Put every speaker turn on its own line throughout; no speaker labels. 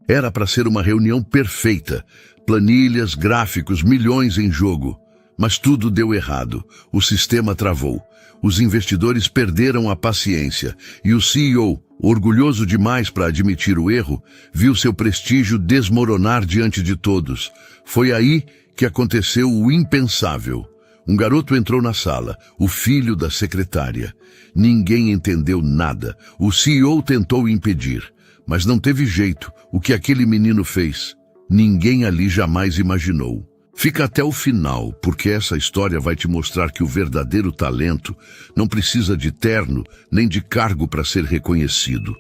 Era para ser uma reunião perfeita. Planilhas, gráficos, milhões em jogo. Mas tudo deu errado. O sistema travou. Os investidores perderam a paciência. E o CEO, orgulhoso demais para admitir o erro, viu seu prestígio desmoronar diante de todos. Foi aí que aconteceu o impensável. Um garoto entrou na sala, o filho da secretária. Ninguém entendeu nada. O CEO tentou impedir, mas não teve jeito. O que aquele menino fez, ninguém ali jamais imaginou. Fica até o final, porque essa história vai te mostrar que o verdadeiro talento não precisa de terno nem de cargo para ser reconhecido.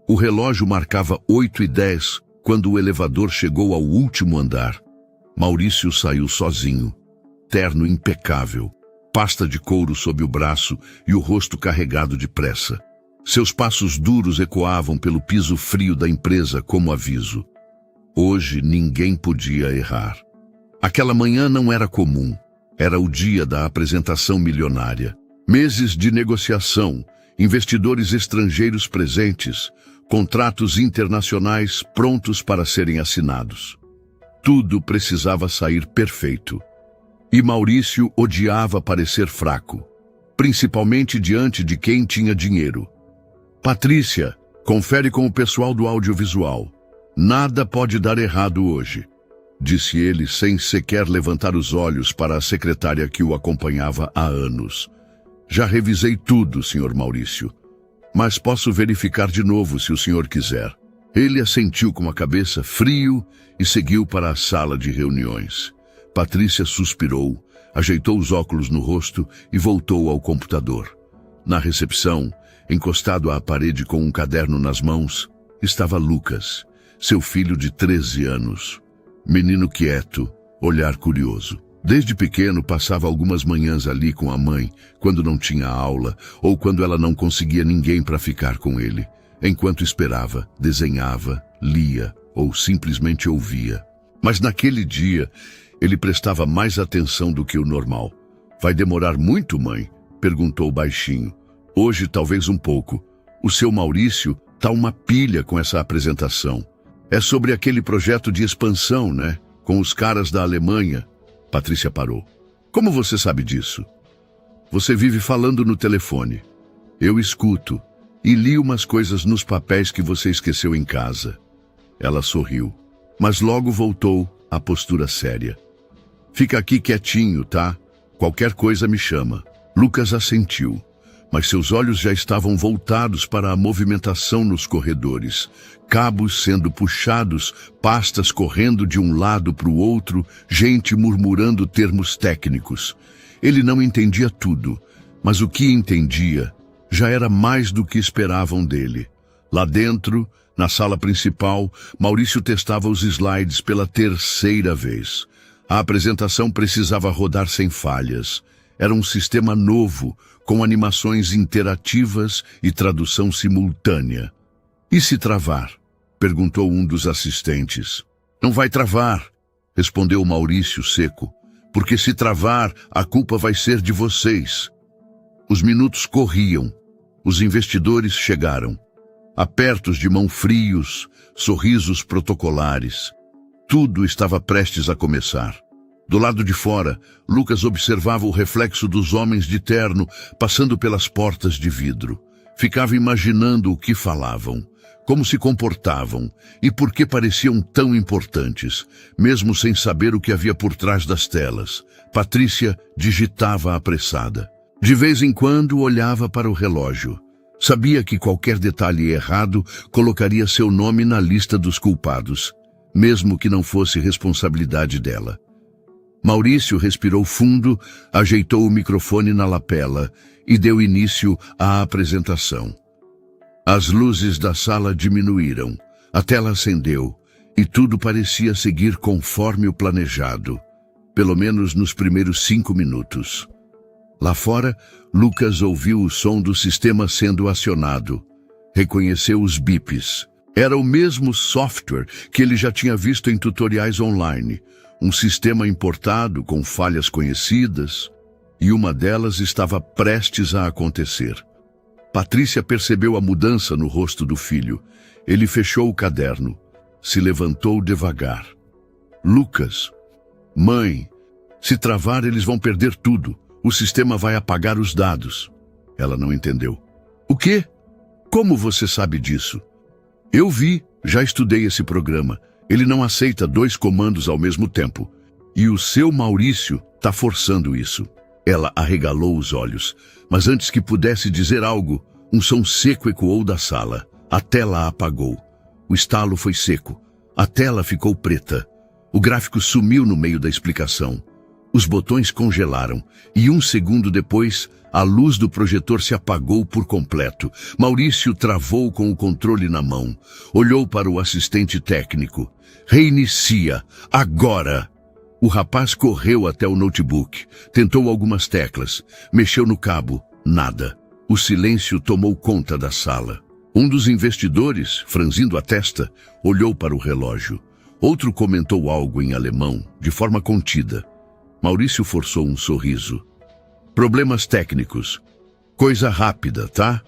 O relógio marcava 8h10 quando o elevador chegou ao último andar. Maurício saiu sozinho. Terno impecável, pasta de couro sob o braço e o rosto carregado de pressa. Seus passos duros ecoavam pelo piso frio da empresa como aviso. Hoje ninguém podia errar. Aquela manhã não era comum. Era o dia da apresentação milionária. Meses de negociação, investidores estrangeiros presentes, contratos internacionais prontos para serem assinados. Tudo precisava sair perfeito. E Maurício odiava parecer fraco, principalmente diante de quem tinha dinheiro. Patrícia, confere com o pessoal do audiovisual. Nada pode dar errado hoje, disse ele sem sequer levantar os olhos para a secretária que o acompanhava há anos. Já revisei tudo, Sr. Maurício, mas posso verificar de novo se o senhor quiser. Ele assentiu com a cabeça frio e seguiu para a sala de reuniões. Patrícia suspirou, ajeitou os óculos no rosto e voltou ao computador. Na recepção, encostado à parede com um caderno nas mãos, estava Lucas, seu filho de 13 anos. Menino quieto, olhar curioso. Desde pequeno passava algumas manhãs ali com a mãe, quando não tinha aula ou quando ela não conseguia ninguém para ficar com ele. Enquanto esperava, desenhava, lia ou simplesmente ouvia. Mas naquele dia, ele prestava mais atenção do que o normal. Vai demorar muito, mãe? Perguntou baixinho. Hoje, talvez um pouco. O seu Maurício tá uma pilha com essa apresentação. É sobre aquele projeto de expansão, né? Com os caras da Alemanha. Patrícia parou. Como você sabe disso? Você vive falando no telefone. Eu escuto. E li umas coisas nos papéis que você esqueceu em casa. Ela sorriu, mas logo voltou à postura séria. Fica aqui quietinho, tá? Qualquer coisa me chama. Lucas assentiu, mas seus olhos já estavam voltados para a movimentação nos corredores. Cabos sendo puxados, pastas correndo de um lado para o outro, gente murmurando termos técnicos. Ele não entendia tudo, mas o que entendia já era mais do que esperavam dele. Lá dentro, na sala principal, Maurício testava os slides pela terceira vez. A apresentação precisava rodar sem falhas. Era um sistema novo, com animações interativas e tradução simultânea. E se travar? Perguntou um dos assistentes. Não vai travar, respondeu Maurício seco, porque se travar, a culpa vai ser de vocês. Os minutos corriam. Os investidores chegaram. Apertos de mão frios, sorrisos protocolares. Tudo estava prestes a começar. Do lado de fora, Lucas observava o reflexo dos homens de terno passando pelas portas de vidro. Ficava imaginando o que falavam, como se comportavam e por que pareciam tão importantes, mesmo sem saber o que havia por trás das telas. Patrícia digitava apressada. De vez em quando olhava para o relógio. Sabia que qualquer detalhe errado colocaria seu nome na lista dos culpados, mesmo que não fosse responsabilidade dela. Maurício respirou fundo, ajeitou o microfone na lapela e deu início à apresentação. As luzes da sala diminuíram, a tela acendeu e tudo parecia seguir conforme o planejado, pelo menos nos primeiros 5 minutos. Lá fora, Lucas ouviu o som do sistema sendo acionado. Reconheceu os bips. Era o mesmo software que ele já tinha visto em tutoriais online. Um sistema importado com falhas conhecidas, e uma delas estava prestes a acontecer. Patrícia percebeu a mudança no rosto do filho. Ele fechou o caderno. se levantou devagar. Lucas. Mãe, se travar eles vão perder tudo. O sistema vai apagar os dados. Ela não entendeu. O quê? Como você sabe disso? Eu vi, já estudei esse programa. Ele não aceita 2 comandos ao mesmo tempo. E o seu Maurício está forçando isso. Ela arregalou os olhos, mas antes que pudesse dizer algo, um som seco ecoou da sala. A tela apagou. O estalo foi seco. A tela ficou preta. O gráfico sumiu no meio da explicação. Os botões congelaram, e 1 segundo depois, a luz do projetor se apagou por completo. Maurício travou com o controle na mão. Olhou para o assistente técnico. Reinicia, agora! O rapaz correu até o notebook, tentou algumas teclas, mexeu no cabo, nada. O silêncio tomou conta da sala. Um dos investidores, franzindo a testa, olhou para o relógio. Outro comentou algo em alemão, de forma contida. Maurício forçou um sorriso. Problemas técnicos. Coisa rápida, tá?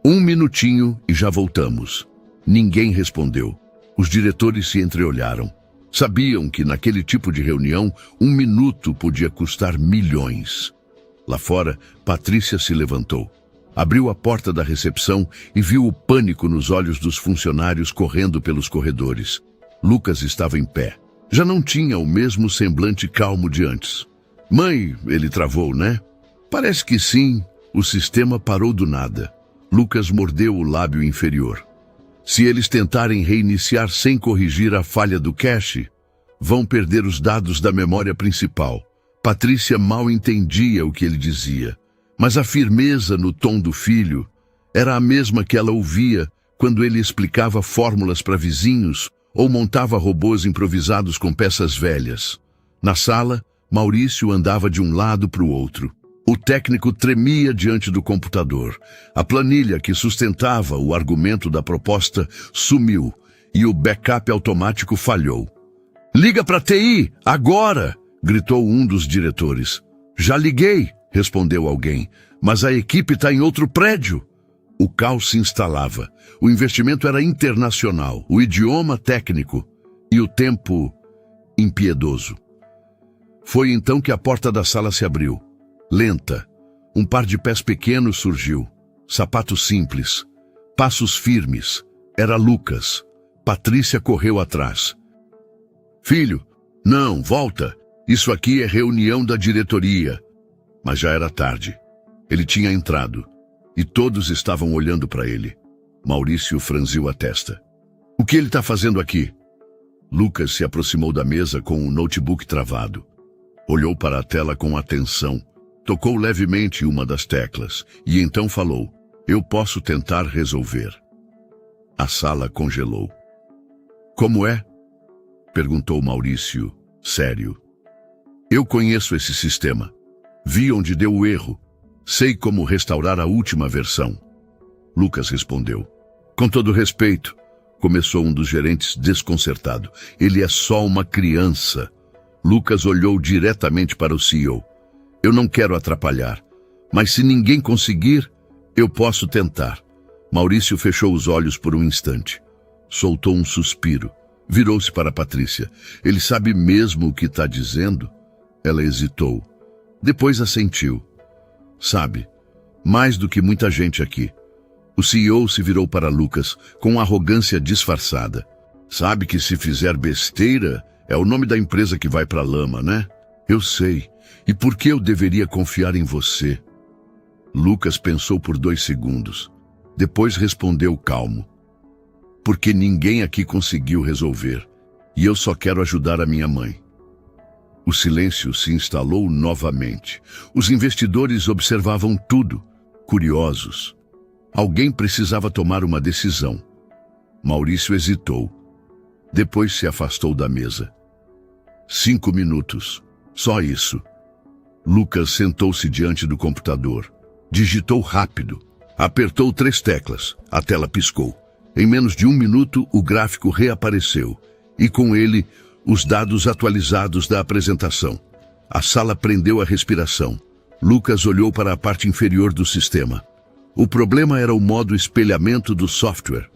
1 minutinho e já voltamos. Ninguém respondeu. Os diretores se entreolharam. Sabiam que naquele tipo de reunião, 1 minuto podia custar milhões. Lá fora, Patrícia se levantou. Abriu a porta da recepção e viu o pânico nos olhos dos funcionários correndo pelos corredores. Lucas estava em pé. Já não tinha o mesmo semblante calmo de antes. Mãe, ele travou, né? Parece que sim. O sistema parou do nada. Lucas mordeu o lábio inferior. Se eles tentarem reiniciar sem corrigir a falha do cache, vão perder os dados da memória principal. Patrícia mal entendia o que ele dizia, mas a firmeza no tom do filho era a mesma que ela ouvia quando ele explicava fórmulas para vizinhos ou montava robôs improvisados com peças velhas. Na sala, Maurício andava de um lado para o outro. O técnico tremia diante do computador. A planilha que sustentava o argumento da proposta sumiu e o backup automático falhou. "Liga para a TI, agora!" gritou um dos diretores. "Já liguei", respondeu alguém, "mas a equipe está em outro prédio." O caos se instalava. O investimento era internacional, o idioma técnico e o tempo impiedoso. Foi então que a porta da sala se abriu. Lenta. Um par de pés pequenos surgiu. Sapatos simples. Passos firmes. Era Lucas. Patrícia correu atrás. "Filho, não, volta. Isso aqui é reunião da diretoria." Mas já era tarde. Ele tinha entrado. E todos estavam olhando para ele. Maurício franziu a testa. "O que ele está fazendo aqui?" Lucas se aproximou da mesa com o notebook travado. Olhou para a tela com atenção. Tocou levemente uma das teclas e então falou: "Eu posso tentar resolver." A sala congelou. "Como é?" perguntou Maurício, sério. "Eu conheço esse sistema. Vi onde deu o erro. Sei como restaurar a última versão." Lucas respondeu. "Com todo respeito", começou um dos gerentes desconcertado. "Ele é só uma criança." Lucas olhou diretamente para o CEO. "Eu não quero atrapalhar, mas se ninguém conseguir, eu posso tentar." Maurício fechou os olhos por um instante. Soltou um suspiro. Virou-se para Patrícia. "Ele sabe mesmo o que está dizendo?" Ela hesitou. Depois assentiu. "Sabe, mais do que muita gente aqui." O CEO se virou para Lucas com arrogância disfarçada. "Sabe que se fizer besteira, é o nome da empresa que vai para a lama, né?" "Eu sei. E por que eu deveria confiar em você?" Lucas pensou por 2 segundos. Depois respondeu calmo. "Porque ninguém aqui conseguiu resolver. E eu só quero ajudar a minha mãe." O silêncio se instalou novamente. Os investidores observavam tudo, curiosos. Alguém precisava tomar uma decisão. Maurício hesitou. Depois se afastou da mesa. 5 minutos. Só isso. Lucas sentou-se diante do computador. Digitou rápido. Apertou 3 teclas. A tela piscou. Em menos de 1 minuto, o gráfico reapareceu. E com ele, os dados atualizados da apresentação. A sala prendeu a respiração. Lucas olhou para a parte inferior do sistema. O problema era o modo espelhamento do software.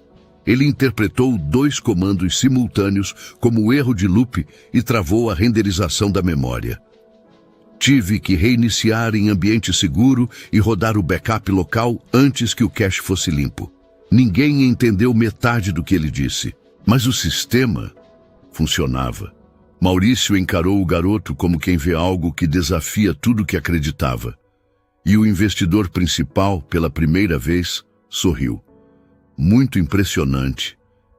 Ele interpretou 2 comandos simultâneos como erro de loop e travou a renderização da memória. Tive que reiniciar em ambiente seguro e rodar o backup local antes que o cache fosse limpo. Ninguém entendeu metade do que ele disse, mas o sistema funcionava. Maurício encarou o garoto como quem vê algo que desafia tudo que acreditava. E o investidor principal, pela primeira vez, sorriu. Muito impressionante,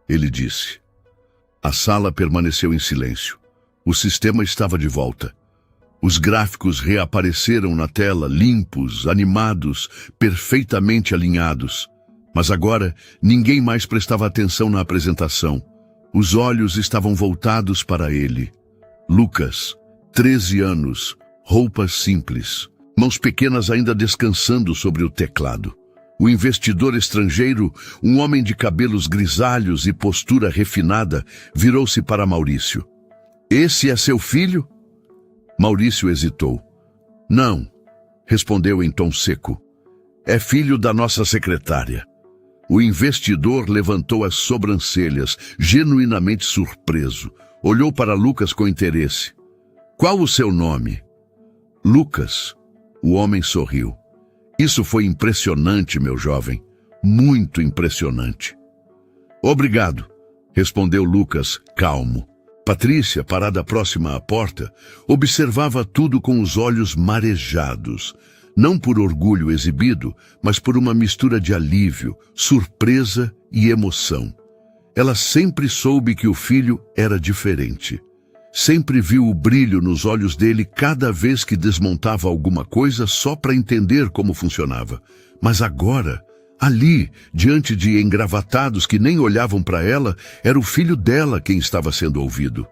ele disse. A sala permaneceu em silêncio. O sistema estava de volta. Os gráficos reapareceram na tela, limpos, animados, perfeitamente alinhados. Mas agora, ninguém mais prestava atenção na apresentação. Os olhos estavam voltados para ele. Lucas, 13 anos, roupas simples, mãos pequenas ainda descansando sobre o teclado. O investidor estrangeiro, um homem de cabelos grisalhos e postura refinada, virou-se para Maurício. Esse é seu filho? Maurício hesitou. Não, respondeu em tom seco. É filho da nossa secretária. O investidor levantou as sobrancelhas, genuinamente surpreso. Olhou para Lucas com interesse. Qual o seu nome? Lucas. O homem sorriu. Isso foi impressionante, meu jovem. Muito impressionante. Obrigado, respondeu Lucas, calmo. Patrícia, parada próxima à porta, observava tudo com os olhos marejados. Não por orgulho exibido, mas por uma mistura de alívio, surpresa e emoção. Ela sempre soube que o filho era diferente. Sempre viu o brilho nos olhos dele cada vez que desmontava alguma coisa só para entender como funcionava. Mas agora, ali, diante de engravatados que nem olhavam para ela, era o filho dela quem estava sendo ouvido.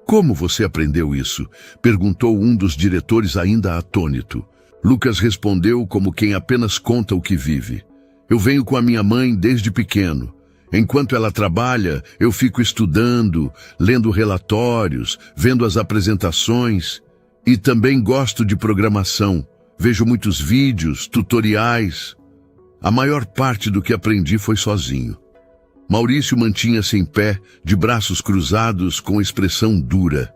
Como você aprendeu isso? Perguntou um dos diretores ainda atônito. Lucas respondeu como quem apenas conta o que vive. Eu venho com a minha mãe desde pequeno. Enquanto ela trabalha, eu fico estudando, lendo relatórios, vendo as apresentações. E também gosto de programação. Vejo muitos vídeos, tutoriais. A maior parte do que aprendi foi sozinho. Maurício mantinha-se em pé, de braços cruzados, com expressão dura.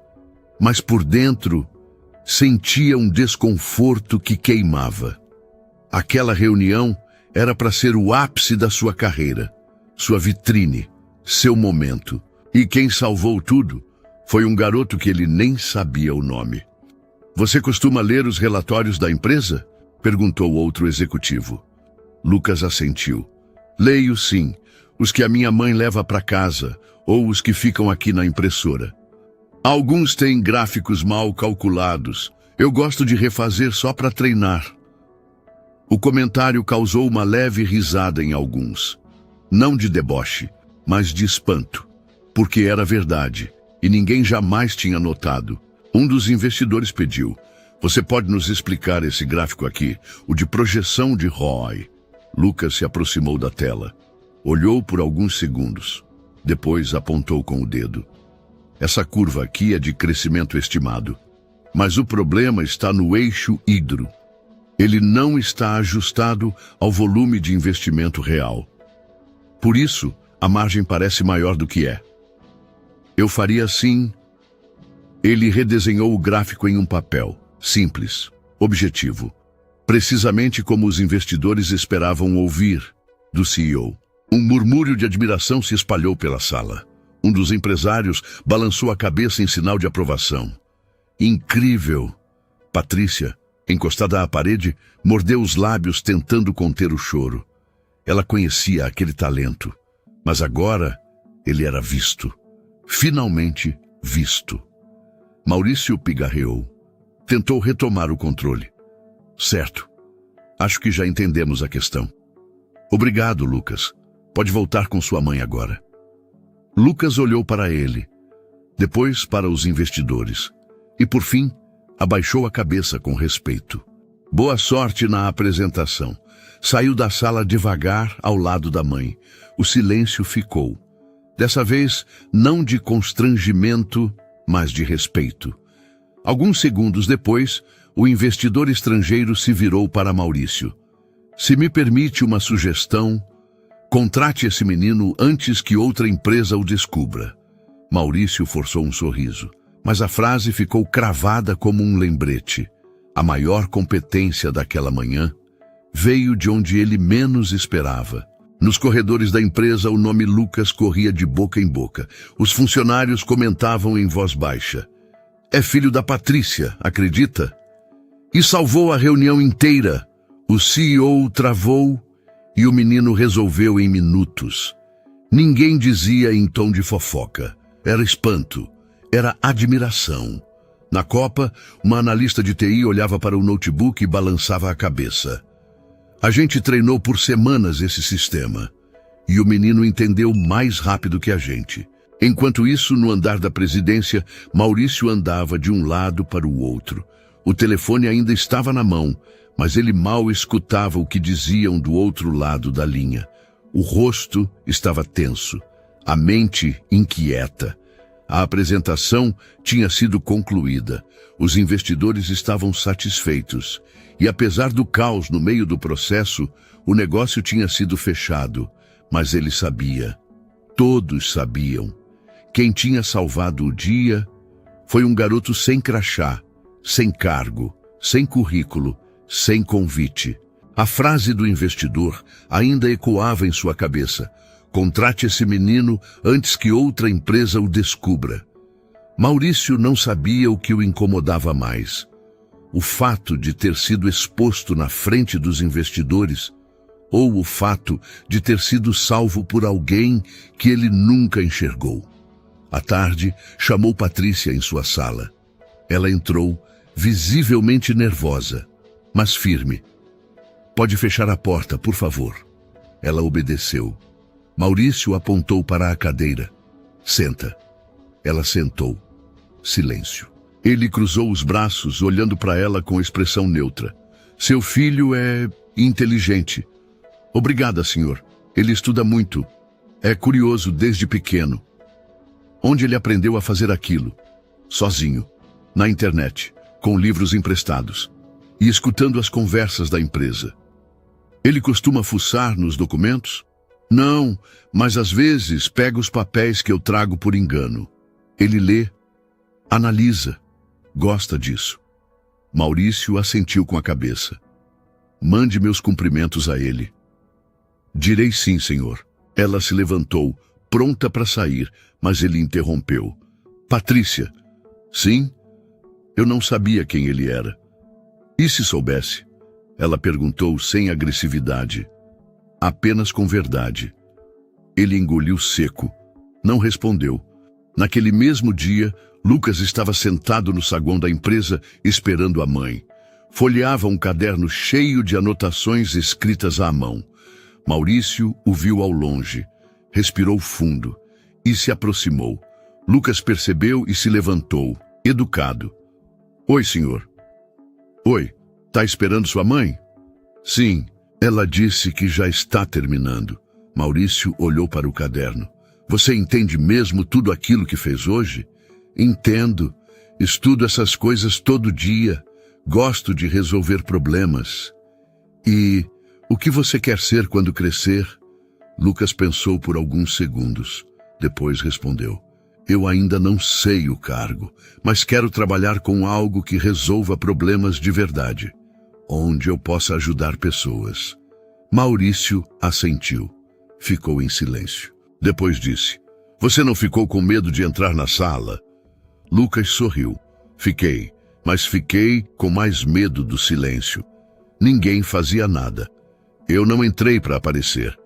Mas por dentro, sentia um desconforto que queimava. Aquela reunião era para ser o ápice da sua carreira, sua vitrine, seu momento. E quem salvou tudo foi um garoto que ele nem sabia o nome. Você costuma ler os relatórios da empresa? Perguntou outro executivo. Lucas assentiu. Leio sim, os que a minha mãe leva para casa, ou os que ficam aqui na impressora. Alguns têm gráficos mal calculados. Eu gosto de refazer só para treinar. O comentário causou uma leve risada em alguns. Não de deboche, mas de espanto. Porque era verdade, e ninguém jamais tinha notado. Um dos investidores pediu. Você pode nos explicar esse gráfico aqui, o de projeção de ROI? Lucas se aproximou da tela. Olhou por alguns segundos. Depois apontou com o dedo. Essa curva aqui é de crescimento estimado. Mas o problema está no eixo hidro. Ele não está ajustado ao volume de investimento real. Por isso, a margem parece maior do que é. Eu faria assim. Ele redesenhou o gráfico em um papel, simples, objetivo. Precisamente como os investidores esperavam ouvir do CEO. Um murmúrio de admiração se espalhou pela sala. Um dos empresários balançou a cabeça em sinal de aprovação. Incrível! Patrícia, encostada à parede, mordeu os lábios tentando conter o choro. Ela conhecia aquele talento, mas agora ele era visto. Finalmente visto. Maurício pigarreou. Tentou retomar o controle. Certo. Acho que já entendemos a questão. Obrigado, Lucas. Pode voltar com sua mãe agora. Lucas olhou para ele, depois para os investidores, e por fim, abaixou a cabeça com respeito. Boa sorte na apresentação. Saiu da sala devagar ao lado da mãe. O silêncio ficou. Dessa vez, não de constrangimento, mas de respeito. Alguns segundos depois, o investidor estrangeiro se virou para Maurício. Se me permite uma sugestão, Contrate esse menino antes que outra empresa o descubra. Maurício forçou um sorriso, mas a frase ficou cravada como um lembrete. A maior competência daquela manhã veio de onde ele menos esperava. Nos corredores da empresa, o nome Lucas corria de boca em boca. Os funcionários comentavam em voz baixa. É filho da Patrícia, acredita? E salvou a reunião inteira. O CEO travou e o menino resolveu em minutos. Ninguém dizia em tom de fofoca. Era espanto. Era admiração. Na Copa, uma analista de TI olhava para o notebook e balançava a cabeça. A gente treinou por semanas esse sistema. E o menino entendeu mais rápido que a gente. Enquanto isso, no andar da presidência, Maurício andava de um lado para o outro. O telefone ainda estava na mão, mas ele mal escutava o que diziam do outro lado da linha. O rosto estava tenso, a mente inquieta. A apresentação tinha sido concluída. Os investidores estavam satisfeitos. E apesar do caos no meio do processo, o negócio tinha sido fechado. Mas ele sabia. Todos sabiam. Quem tinha salvado o dia foi um garoto sem crachá, sem cargo, sem currículo, sem convite. A frase do investidor ainda ecoava em sua cabeça. Contrate esse menino antes que outra empresa o descubra. Maurício não sabia o que o incomodava mais. O fato de ter sido exposto na frente dos investidores ou o fato de ter sido salvo por alguém que ele nunca enxergou. À tarde, chamou Patrícia em sua sala. Ela entrou, visivelmente nervosa, mas firme. Pode fechar a porta, por favor. Ela obedeceu. Maurício apontou para a cadeira. Senta. Ela sentou. Silêncio. Ele cruzou os braços, olhando para ela com expressão neutra. Seu filho é inteligente. Obrigada, senhor. Ele estuda muito. É curioso desde pequeno. Onde ele aprendeu a fazer aquilo? Sozinho. Na internet, com livros emprestados. E escutando as conversas da empresa. Ele costuma fuçar nos documentos? Não, mas às vezes pega os papéis que eu trago por engano. Ele lê, analisa, gosta disso. Maurício assentiu com a cabeça. Mande meus cumprimentos a ele. Direi sim, senhor. Ela se levantou, pronta para sair, mas ele interrompeu. Patrícia. Sim? Eu não sabia quem ele era. E se soubesse? Ela perguntou sem agressividade. Apenas com verdade. Ele engoliu seco. Não respondeu. Naquele mesmo dia, Lucas estava sentado no saguão da empresa, esperando a mãe. Folheava um caderno cheio de anotações escritas à mão. Maurício o viu ao longe. Respirou fundo e se aproximou. Lucas percebeu e se levantou, educado. Oi, senhor. Oi, tá esperando sua mãe? Sim. Ela disse que já está terminando. Maurício olhou para o caderno. Você entende mesmo tudo aquilo que fez hoje? Entendo. Estudo essas coisas todo dia. Gosto de resolver problemas. E o que você quer ser quando crescer? Lucas pensou por alguns segundos. Depois respondeu. Eu ainda não sei o cargo, mas quero trabalhar com algo que resolva problemas de verdade. Onde eu possa ajudar pessoas. Maurício assentiu. Ficou em silêncio. Depois disse, você não ficou com medo de entrar na sala? Lucas sorriu. Fiquei, mas fiquei com mais medo do silêncio. Ninguém fazia nada. Eu não entrei para aparecer.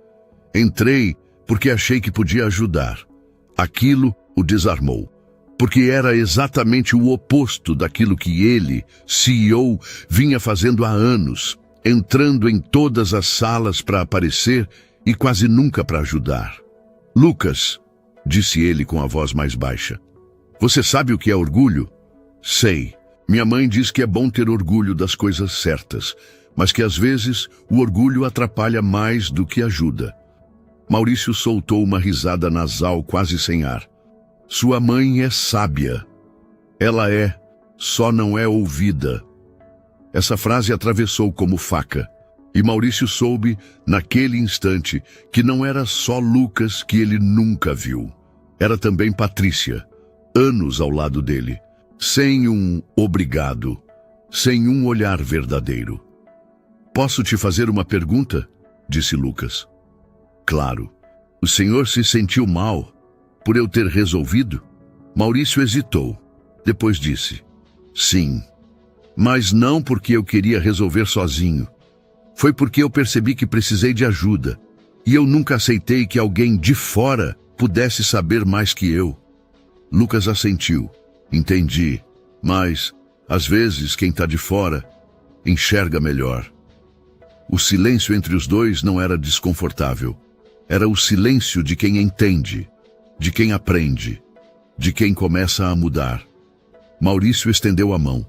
Entrei porque achei que podia ajudar. Aquilo o desarmou. Porque era exatamente o oposto daquilo que ele, CEO, vinha fazendo há anos, entrando em todas as salas para aparecer e quase nunca para ajudar. Lucas, disse ele com a voz mais baixa, você sabe o que é orgulho? Sei. Minha mãe diz que é bom ter orgulho das coisas certas, mas que às vezes o orgulho atrapalha mais do que ajuda. Maurício soltou uma risada nasal quase sem ar. Sua mãe é sábia. Ela é, só não é ouvida. Essa frase atravessou como faca. E Maurício soube, naquele instante, que não era só Lucas que ele nunca viu. Era também Patrícia, anos ao lado dele, sem um obrigado, sem um olhar verdadeiro. Posso te fazer uma pergunta? Disse Lucas. Claro. O senhor se sentiu mal por eu ter resolvido? Maurício hesitou. Depois disse, sim, mas não porque eu queria resolver sozinho. Foi porque eu percebi que precisei de ajuda, e eu nunca aceitei que alguém de fora pudesse saber mais que eu. Lucas assentiu. Entendi, mas, às vezes, quem está de fora enxerga melhor. O silêncio entre os dois não era desconfortável. Era o silêncio de quem entende, de quem aprende, de quem começa a mudar. Maurício estendeu a mão.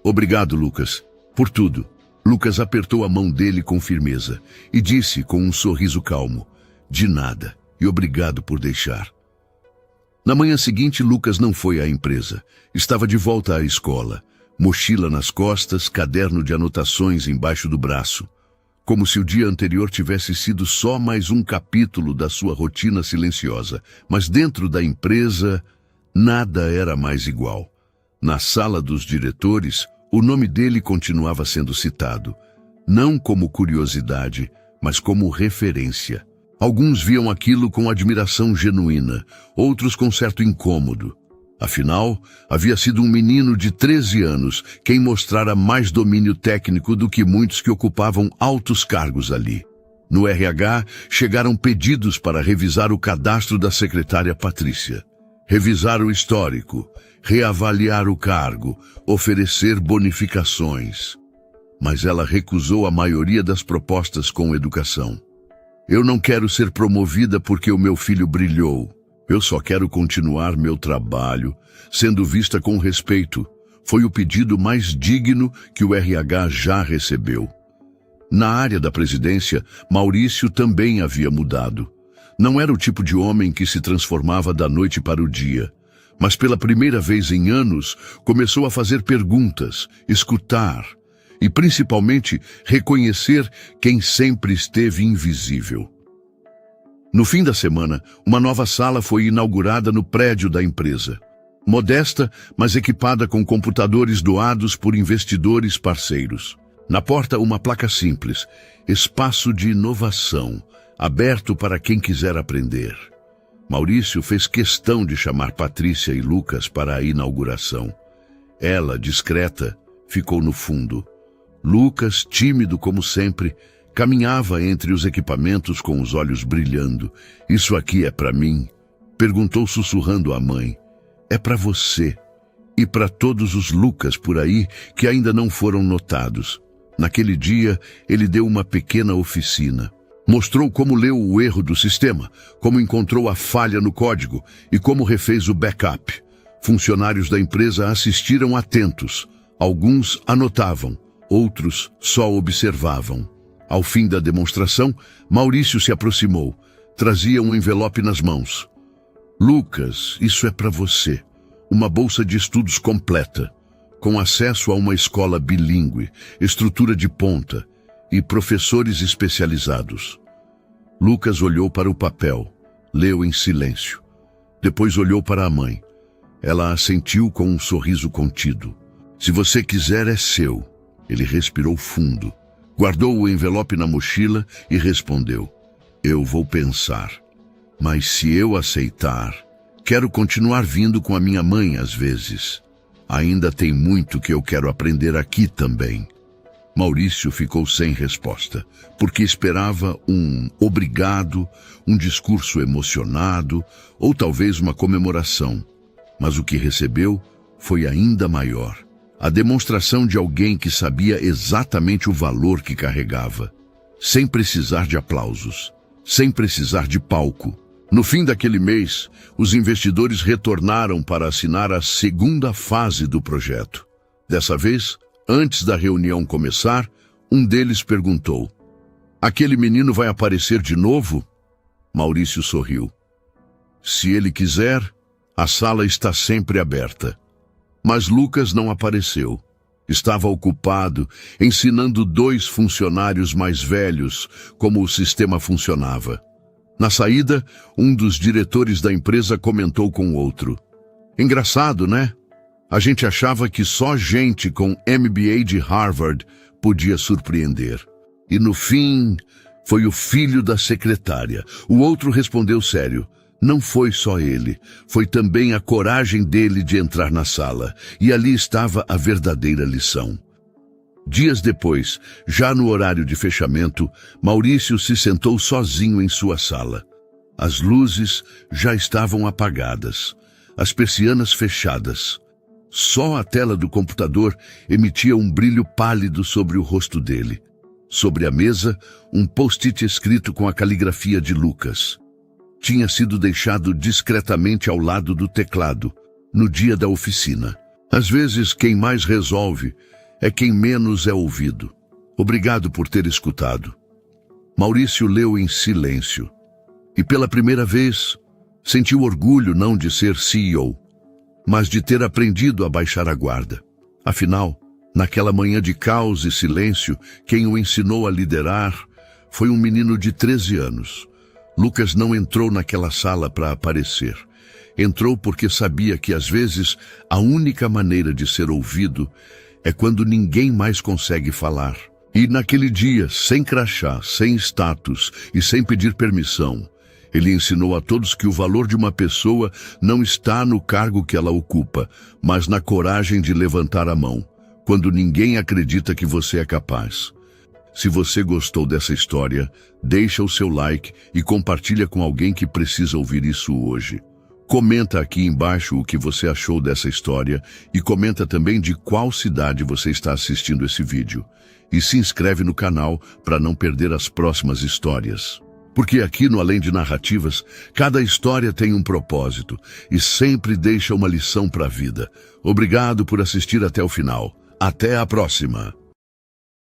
Obrigado, Lucas, por tudo. Lucas apertou a mão dele com firmeza e disse com um sorriso calmo, de nada, e obrigado por deixar. Na manhã seguinte, Lucas não foi à empresa. Estava de volta à escola, mochila nas costas, caderno de anotações embaixo do braço. Como se o dia anterior tivesse sido só mais um capítulo da sua rotina silenciosa. Mas dentro da empresa, nada era mais igual. Na sala dos diretores, o nome dele continuava sendo citado, não como curiosidade, mas como referência. Alguns viam aquilo com admiração genuína, outros com certo incômodo. Afinal, havia sido um menino de 13 anos quem mostrara mais domínio técnico do que muitos que ocupavam altos cargos ali. No RH, chegaram pedidos para revisar o cadastro da secretária Patrícia, revisar o histórico, reavaliar o cargo, oferecer bonificações. Mas ela recusou a maioria das propostas com educação. Eu não quero ser promovida porque o meu filho brilhou. Eu só quero continuar meu trabalho, sendo vista com respeito. Foi o pedido mais digno que o RH já recebeu. Na área da presidência, Maurício também havia mudado. Não era o tipo de homem que se transformava da noite para o dia, mas pela primeira vez em anos começou a fazer perguntas, escutar e principalmente reconhecer quem sempre esteve invisível. No fim da semana, uma nova sala foi inaugurada no prédio da empresa. Modesta, mas equipada com computadores doados por investidores parceiros. Na porta, uma placa simples, Espaço de Inovação, aberto para quem quiser aprender. Maurício fez questão de chamar Patrícia e Lucas para a inauguração. Ela, discreta, ficou no fundo. Lucas, tímido como sempre, caminhava entre os equipamentos com os olhos brilhando. Isso aqui é para mim? Perguntou sussurrando à mãe. É para você e para todos os Lucas por aí que ainda não foram notados. Naquele dia, ele deu uma pequena oficina. Mostrou como leu o erro do sistema, como encontrou a falha no código e como refez o backup. Funcionários da empresa assistiram atentos. Alguns anotavam, outros só observavam. Ao fim da demonstração, Maurício se aproximou. Trazia um envelope nas mãos. Lucas, isso é para você. Uma bolsa de estudos completa, com acesso a uma escola bilíngue, estrutura de ponta e professores especializados. Lucas olhou para o papel, leu em silêncio. Depois olhou para a mãe. Ela assentiu com um sorriso contido. Se você quiser, é seu. Ele respirou fundo. Guardou o envelope na mochila e respondeu. Eu vou pensar. Mas se eu aceitar, quero continuar vindo com a minha mãe às vezes. Ainda tem muito que eu quero aprender aqui também. Maurício ficou sem resposta, porque esperava um obrigado, um discurso emocionado ou talvez uma comemoração. Mas o que recebeu foi ainda maior. A demonstração de alguém que sabia exatamente o valor que carregava, sem precisar de aplausos, sem precisar de palco. No fim daquele mês, os investidores retornaram para assinar a segunda fase do projeto. Dessa vez, antes da reunião começar, um deles perguntou: aquele menino vai aparecer de novo? Maurício sorriu. Se ele quiser, a sala está sempre aberta. Mas Lucas não apareceu. Estava ocupado ensinando 2 funcionários mais velhos como o sistema funcionava. Na saída, um dos diretores da empresa comentou com o outro: "Engraçado, né? A gente achava que só gente com MBA de Harvard podia surpreender. E no fim, foi o filho da secretária." O outro respondeu sério: "Não foi só ele, foi também a coragem dele de entrar na sala, e ali estava a verdadeira lição." Dias depois, já no horário de fechamento, Maurício se sentou sozinho em sua sala. As luzes já estavam apagadas, as persianas fechadas. Só a tela do computador emitia um brilho pálido sobre o rosto dele. Sobre a mesa, um post-it escrito com a caligrafia de Lucas. Tinha sido deixado discretamente ao lado do teclado, no dia da oficina. Às vezes, quem mais resolve é quem menos é ouvido. Obrigado por ter escutado. Maurício leu em silêncio. E pela primeira vez, sentiu orgulho não de ser CEO, mas de ter aprendido a baixar a guarda. Afinal, naquela manhã de caos e silêncio, quem o ensinou a liderar foi um menino de 13 anos. Lucas não entrou naquela sala para aparecer. Entrou porque sabia que, às vezes, a única maneira de ser ouvido é quando ninguém mais consegue falar. E naquele dia, sem crachá, sem status e sem pedir permissão, ele ensinou a todos que o valor de uma pessoa não está no cargo que ela ocupa, mas na coragem de levantar a mão, quando ninguém acredita que você é capaz. Se você gostou dessa história, deixa o seu like e compartilha com alguém que precisa ouvir isso hoje. Comenta aqui embaixo o que você achou dessa história e comenta também de qual cidade você está assistindo esse vídeo. E se inscreve no canal para não perder as próximas histórias. Porque aqui no Além de Narrativas, cada história tem um propósito e sempre deixa uma lição para a vida. Obrigado por assistir até o final. Até a próxima!